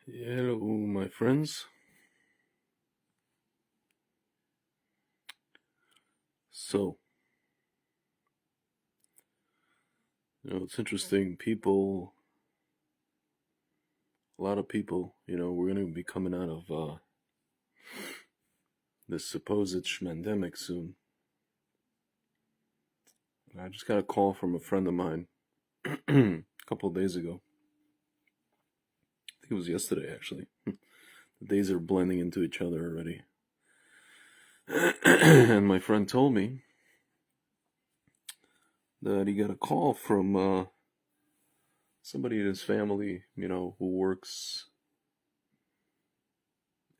Hello, my friends. So, it's interesting. A lot of people, we're going to be coming out of this supposed pandemic soon. I just got a call from a friend of mine a couple of days ago. I think it was yesterday, actually. The days are blending into each other already. And my friend told me that he got a call from somebody in his family, who works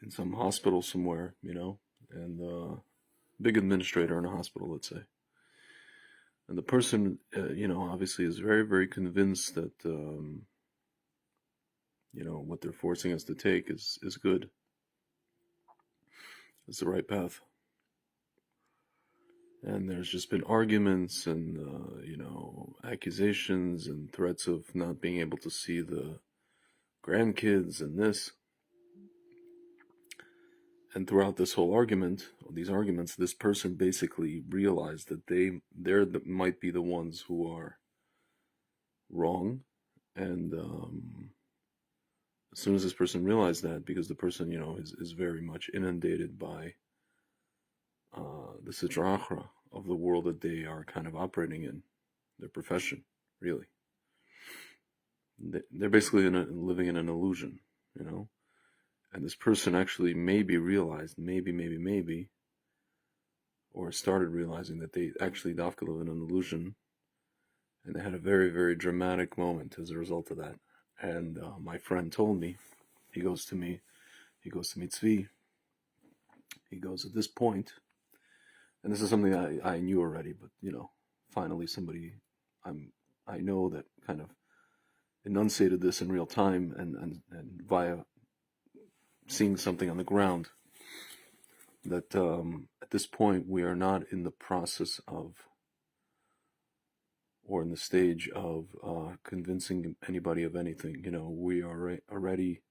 in some hospital somewhere, and big administrator in a hospital, let's say. And the person, obviously is very, very convinced that, what they're forcing us to take is good. It's the right path. And there's just been arguments and, accusations and threats of not being able to see the grandkids and this. And throughout this whole argument, these arguments, this person basically realized that might be the ones who are wrong. And as soon as this person realized that, because the person, is very much inundated by the sitra achra of the world that they are kind of operating in, their profession, really. They're basically living in an illusion, And this person actually maybe realized, maybe, or started realizing that they actually dafka live in an illusion, and they had a very, very dramatic moment as a result of that. And my friend told me, he goes to me, Tzvi, he goes, at this point, and this is something I knew already, but finally somebody I know that kind of enunciated this in real time and via seeing something on the ground, that at this point we are not in the process of, or in the stage of convincing anybody of anything. We are already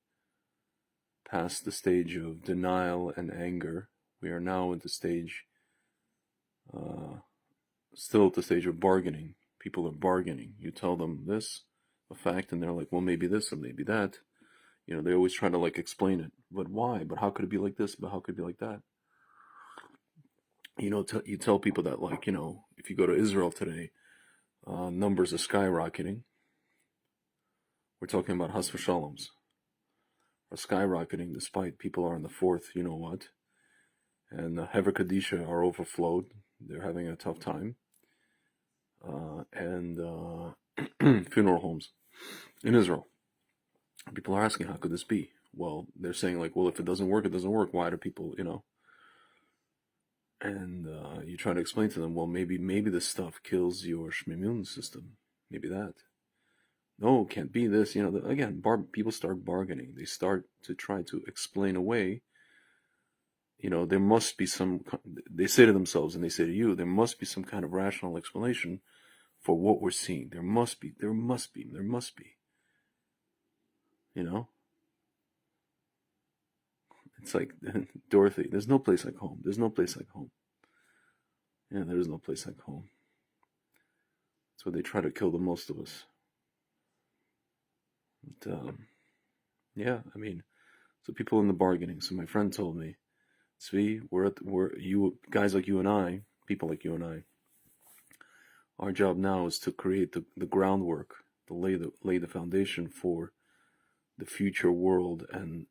past the stage of denial and anger. We are now at the stage, still at the stage of bargaining. People are bargaining. You tell them this, a fact, and they're like, well, maybe this and maybe that. They always try to explain it. But why? But how could it be like this? But how could it be like that? You tell people that, if you go to Israel today, numbers are skyrocketing. We're talking about Has v'Shaloms are skyrocketing despite people are in the fourth, what, and the Hever Kadisha are overflowed. They're having a tough time. And funeral homes in Israel. People are asking, how could this be? Well, they're saying well, if it doesn't work, it doesn't work. Why do people, And you try to explain to them, well, maybe this stuff kills your immune system. Maybe that. No, it can't be this. Again, people start bargaining. They start to try to explain away. There must be some. They say to themselves, and they say to you, there must be some kind of rational explanation for what we're seeing. There must be. It's like Dorothy. There's no place like home. There's no place like home. Yeah, there is no place like home. That's where they try to kill the most of us. But, yeah, so people in the bargaining. So my friend told me, Tzvi, we're you guys like you and I, people like you and I. Our job now is to create the groundwork, to lay the foundation for the future world, and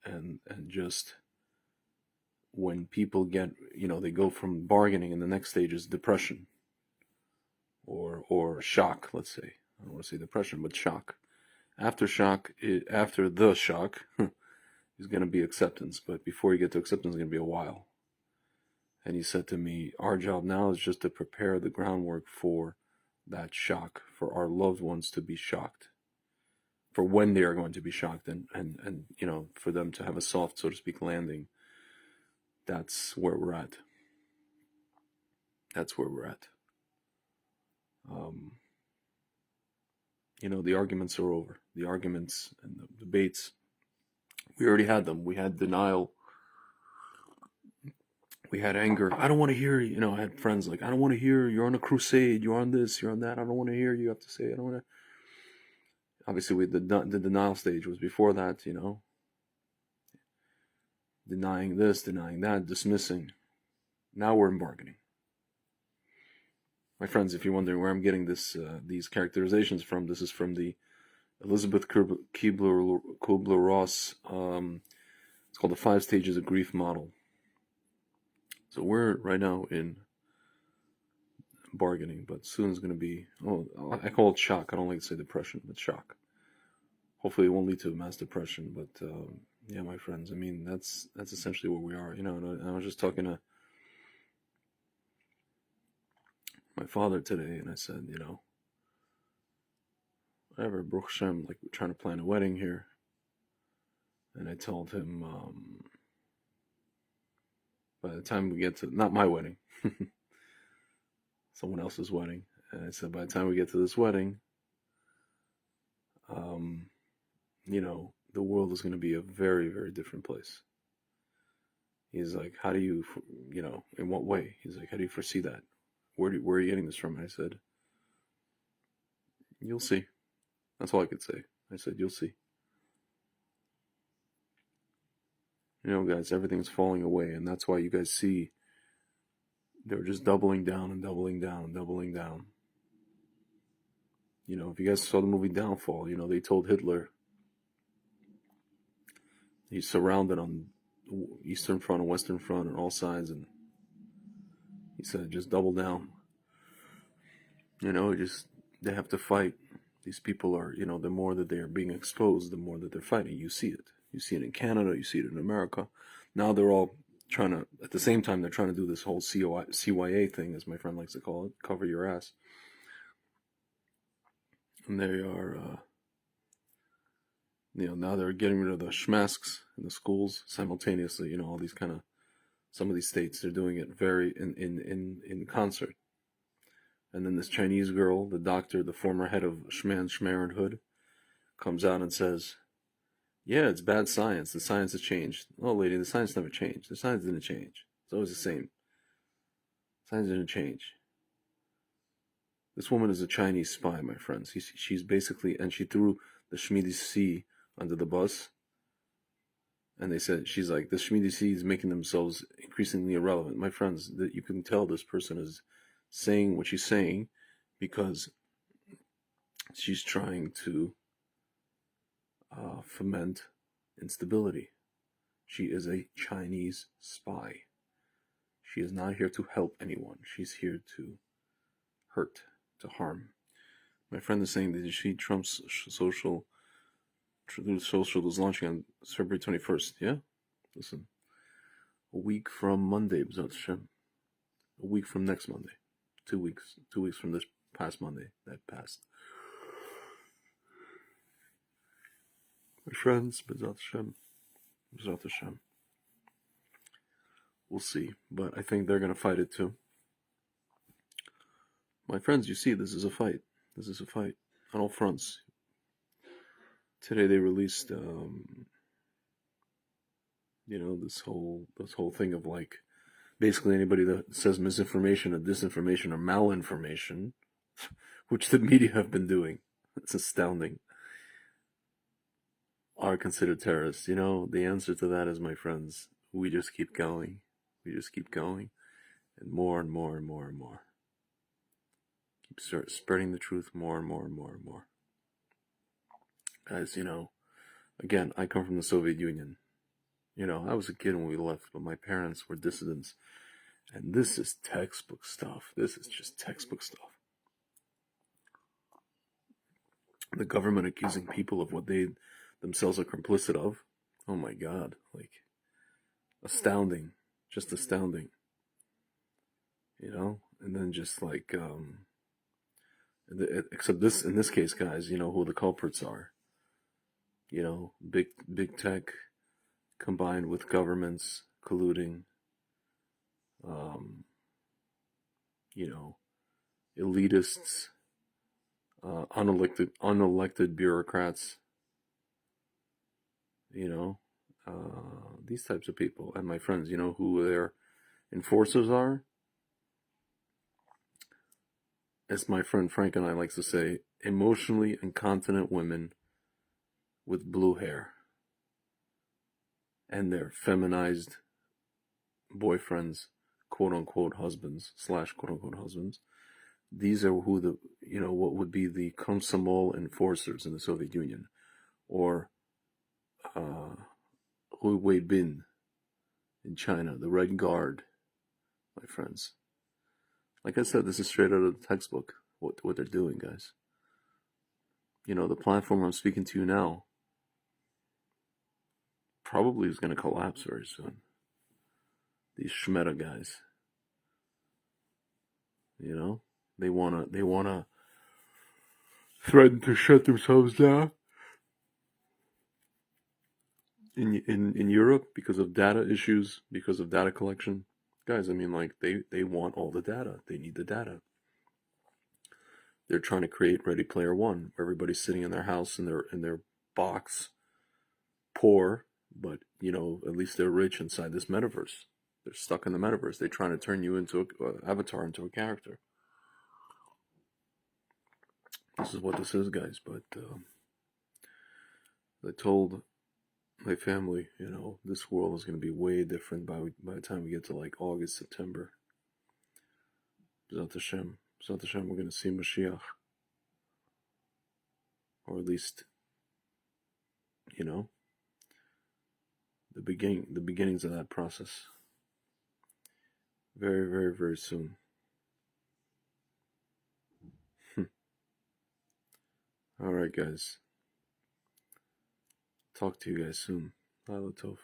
just when people get, they go from bargaining, and the next stage is depression or shock, let's say. I don't want to say depression, but shock. After the shock is going to be acceptance, but before you get to acceptance, it's going to be a while. And he said to me, our job now is just to prepare the groundwork for that shock, for our loved ones to be shocked, for when they are going to be shocked, and for them to have a soft, so to speak, landing. That's where we're at. The arguments are over. The arguments and the debates We already had them. We had denial. We had anger. I don't want to hear, I had friends like, I don't want to hear you're on a crusade, you're on this, you're on that. I don't want to hear you have to say, I don't want to. Obviously, the denial stage was before that, denying this, denying that, dismissing. Now we're in bargaining. My friends, if you're wondering where I'm getting these characterizations from, this is from the Elizabeth Kübler-Ross. It's called the 5 Stages of Grief model. So we're right now in bargaining, but soon it's going to be, I call it shock. I don't like to say depression, but shock. Hopefully it won't lead to mass depression, but yeah, my friends, I mean, that's essentially where we are, and I was just talking to my father today, and I said, whatever, Baruch Hashem, like we're trying to plan a wedding here, and I told him, by the time we get to, not my wedding, someone else's wedding, and I said, by the time we get to this wedding, the world is going to be a very, very different place. He's like, how do you, in what way? He's like, how do you foresee that? Where are you getting this from? And I said, you'll see. That's all I could say. I said, you'll see. Guys, everything's falling away, and that's why you guys see they're just doubling down and doubling down and doubling down. If you guys saw the movie Downfall, they told Hitler he's surrounded on the Eastern Front and Western Front on all sides, and he said, just double down. They have to fight. These people are, the more that they're being exposed, the more that they're fighting. You see it. You see it in Canada. You see it in America. Now they're all trying to, at the same time, they're trying to do this whole CYA thing, as my friend likes to call it, cover your ass. And they are, now they're getting rid of the schmasks in the schools simultaneously. All these kind of, some of these states, they're doing it very in concert. And then this Chinese girl, the doctor, the former head of Schmarrenhood, comes out and says, yeah, it's bad science. The science has changed. Oh, lady, the science never changed. The science didn't change. It's always the same. Science didn't change. This woman is a Chinese spy, my friends. She's basically, and she threw the Shmidi C under the bus. And they said, she's like, the Shmidi C is making themselves increasingly irrelevant. My friends, that you can tell this person is saying what she's saying because she's trying to foment instability. She is a Chinese spy. She is not here to help anyone. She's here to hurt, to harm. My friend is saying that she Trump's social is launching on February 21st. Yeah? Listen. A week from Monday, B'zat Hashem. A week from next Monday. 2 weeks. 2 weeks from this past Monday that passed. My friends, B'zat Hashem. B'zat Hashem. We'll see. But I think they're going to fight it too. My friends, you see, this is a fight. This is a fight on all fronts. Today they released, this whole thing of like, basically anybody that says misinformation or disinformation or malinformation, which the media have been doing, it's astounding, are considered terrorists. The answer to that is, my friends, we just keep going. We just keep going, and more and more and more and more. Keep spreading the truth more and more and more and more. Guys, again, I come from the Soviet Union. I was a kid when we left, but my parents were dissidents. And this is textbook stuff. This is just textbook stuff. The government accusing people of what they themselves are complicit of. Oh my God. Like, astounding. Just astounding. And then just like, except in this case, guys, who the culprits are. Big tech combined with governments colluding. Elitists, unelected bureaucrats, these types of people. And my friends, you know who their enforcers are? As my friend Frank and I likes to say, emotionally incontinent women with blue hair and their feminized boyfriends, quote unquote husbands, slash quote unquote husbands. These are who what would be the Komsomol enforcers in the Soviet Union, or Hu Weibin in China, the Red Guard, my friends. Like I said, this is straight out of the textbook, what they're doing, guys. You know, the platform I'm speaking to you now probably is going to collapse very soon. These Shmeta guys, you know, they wanna threaten to shut themselves down in Europe because of data issues, because of data collection. Guys, I mean, like they want all the data. They need the data. They're trying to create Ready Player One, where everybody's sitting in their house in their box, poor, but you know, at least they're rich inside this metaverse. They're stuck in the metaverse. They're trying to turn you into an avatar, into a character. This is what this is, guys. But I told my family, you know, this world is going to be way different by the time we get to like August, September. B'ezrat Hashem, we're going to see Mashiach, or at least, you know, the beginnings of that process. Very, very, very soon. All right, guys. Talk to you guys soon. Laila Tov.